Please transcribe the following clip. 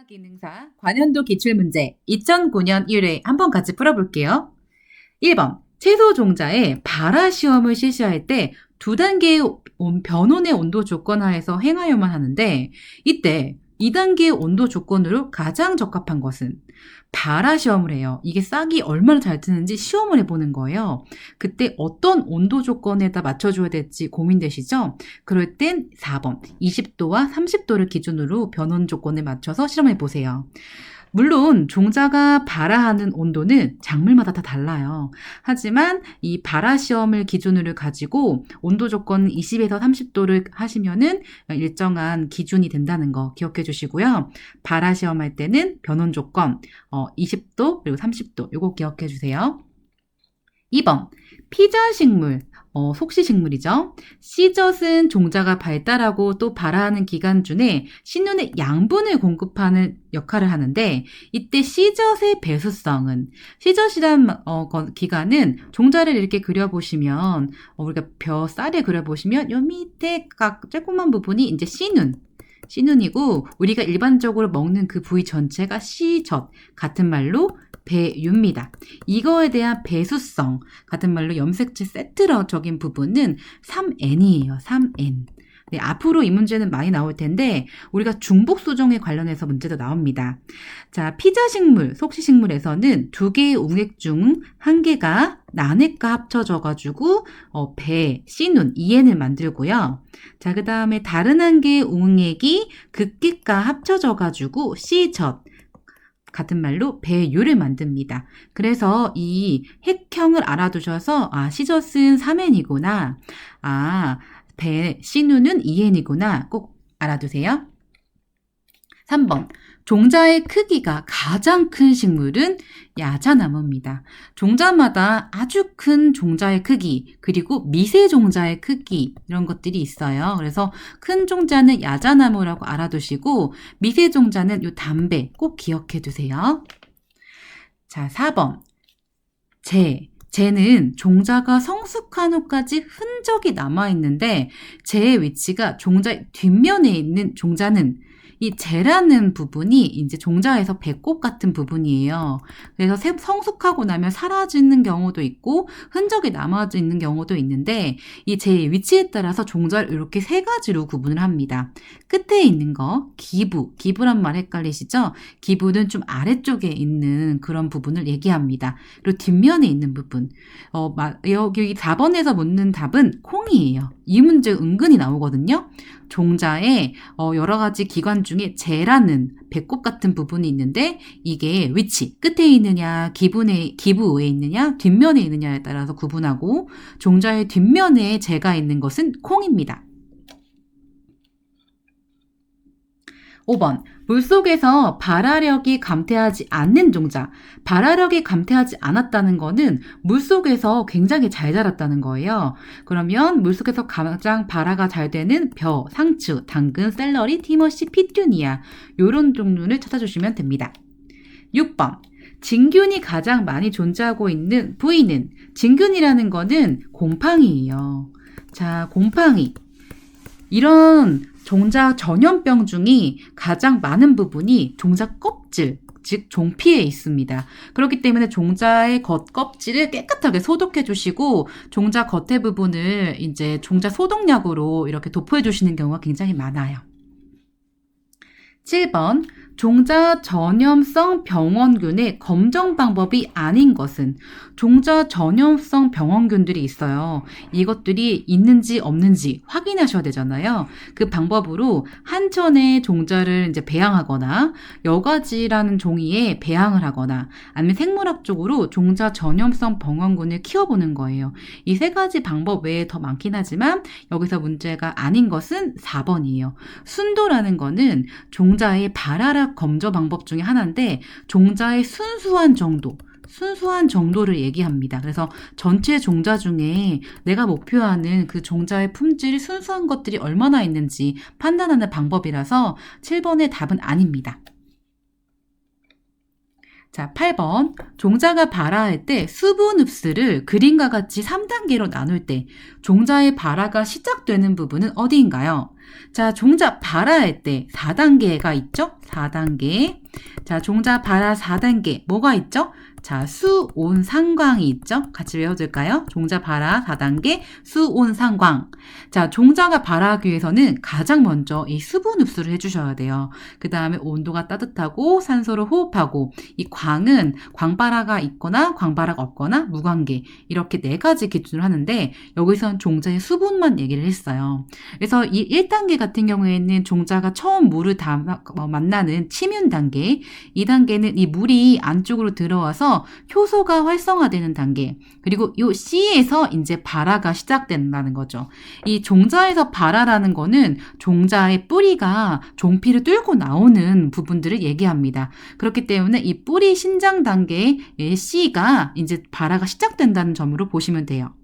기능사 관연도 기출문제 2009년 1회 한번 같이 풀어볼게요. 1번 채소 종자에 발화 시험을 실시할 때 두 단계의 변온의 온도 조건 하에서 행하여만 하는데 이때 2단계의 온도 조건으로 가장 적합한 것은 발화 시험을 해요. 이게 싹이 얼마나 잘 트는지 시험을 해보는 거예요. 그때 어떤 온도 조건에다 맞춰줘야 될지 고민되시죠? 그럴 땐 4번 20도와 30도를 기준으로 변온 조건에 맞춰서 실험해보세요. 물론 종자가 발화하는 온도는 작물마다 다 달라요. 하지만 이 발화 시험을 기준으로 가지고 온도 조건 20에서 30도를 하시면은 일정한 기준이 된다는 거 기억해 주시고요. 발화 시험할 때는 변온 조건 20도 그리고 30도 요거 기억해 주세요. 2번 피자 식물 속시식물이죠. 씨젖은 종자가 발달하고 또 발화하는 기간 중에 신눈의 양분을 공급하는 역할을 하는데 이때 씨젖의 배수성은 씨젖이란 기간은 종자를 이렇게 그려보시면 우리가 벼쌀에 그려보시면 요 밑에 각 조그만 부분이 이제 씨눈이고 우리가 일반적으로 먹는 그 부위 전체가 씨젖 같은 말로 배유입니다. 이거에 대한 배수성 같은 말로 염색체 세트적인 부분은 3N이에요. 3N. 네, 앞으로 이 문제는 많이 나올 텐데 우리가 중복수종에 관련해서 문제도 나옵니다. 자, 피자식물, 속시식물에서는 두 개의 웅액 중 한 개가 난액과 합쳐져가지고 씨눈, EN을 만들고요. 자, 그 다음에 다른 한 개의 웅액이 극기가 합쳐져가지고 씨젖 같은 말로 배유를 만듭니다. 그래서 이 핵형을 알아두셔서 씨젖은 3N이구나. 씨눈은 2N이구나. 꼭 알아두세요. 3번 종자의 크기가 가장 큰 식물은 야자나무입니다. 종자마다 아주 큰 종자의 크기 그리고 미세 종자의 크기 이런 것들이 있어요. 그래서 큰 종자는 야자나무라고 알아두시고 미세 종자는 요 담배 꼭 기억해 두세요. 자, 4번 재는 종자가 성숙한 후까지 흔적이 남아있는데 재의 위치가 종자의 뒷면에 있는 종자는 이 재라는 부분이 이제 종자에서 배꼽 같은 부분이에요. 그래서 성숙하고 나면 사라지는 경우도 있고 흔적이 남아있는 경우도 있는데 이 재의 위치에 따라서 종자를 이렇게 세 가지로 구분을 합니다. 끝에 있는 거 기부란 말 헷갈리시죠? 기부는 좀 아래쪽에 있는 그런 부분을 얘기합니다. 그리고 뒷면에 있는 부분 여기 4번에서 묻는 답은 콩이에요. 이 문제 은근히 나오거든요. 종자에 여러 가지 기관 중에 재라는 배꼽 같은 부분이 있는데 이게 위치, 끝에 있느냐, 기부에 있느냐, 뒷면에 있느냐에 따라서 구분하고 종자의 뒷면에 재가 있는 것은 콩입니다. 5번 물속에서 발화력이 감퇴하지 않는 종자. 발화력이 감퇴하지 않았다는 거는 물속에서 굉장히 잘 자랐다는 거예요. 그러면 물속에서 가장 발화가 잘 되는 벼, 상추, 당근, 샐러리, 티머시, 피투니아 이런 종류를 찾아주시면 됩니다. 6번 진균이 가장 많이 존재하고 있는 부위는 진균이라는 거는 곰팡이예요. 자, 곰팡이 이런 종자 전염병 중에 가장 많은 부분이 종자 껍질, 즉 종피에 있습니다. 그렇기 때문에 종자의 겉껍질을 깨끗하게 소독해 주시고 종자 겉의 부분을 이제 종자 소독약으로 이렇게 도포해 주시는 경우가 굉장히 많아요. 7번 종자 전염성 병원균의 검정 방법이 아닌 것은 종자 전염성 병원균들이 있어요. 이것들이 있는지 없는지 확인하셔야 되잖아요. 그 방법으로 한천의 종자를 이제 배양하거나 여과지라는 종이에 배양을 하거나 아니면 생물학적으로 종자 전염성 병원균을 키워보는 거예요. 이 세 가지 방법 외에 더 많긴 하지만 여기서 문제가 아닌 것은 4번이에요. 순도라는 거는 종자의 발화력 검조 방법 중에 하나인데 종자의 순수한 정도를 얘기합니다. 그래서 전체 종자 중에 내가 목표하는 그 종자의 품질이 순수한 것들이 얼마나 있는지 판단하는 방법이라서 7번의 답은 아닙니다. 자, 8번 종자가 발화할 때 수분 흡수를 그림과 같이 3단계로 나눌 때 종자의 발화가 시작되는 부분은 어디인가요? 자, 종자 발화할 때 4단계가 있죠? 4단계. 자, 종자 발화 4단계. 뭐가 있죠? 자, 수온상광이 있죠? 같이 외워둘까요? 종자 발화 4단계 수온상광. 자, 종자가 발화하기 위해서는 가장 먼저 이 수분 흡수를 해주셔야 돼요. 그 다음에 온도가 따뜻하고 산소를 호흡하고, 이 광은 광발화가 있거나 광발화가 없거나 무관계, 이렇게 4가지 기준을 하는데 여기선 종자의 수분만 얘기를 했어요. 그래서 이 1단계 같은 경우에는 종자가 처음 물을 만나는 침윤 단계, 2단계는 이 물이 안쪽으로 들어와서 효소가 활성화되는 단계, 그리고 이 C에서 이제 발화가 시작된다는 거죠. 이 종자에서 발화라는 거는 종자의 뿌리가 종피를 뚫고 나오는 부분들을 얘기합니다. 그렇기 때문에 이 뿌리 신장 단계의 C가 이제 발화가 시작된다는 점으로 보시면 돼요.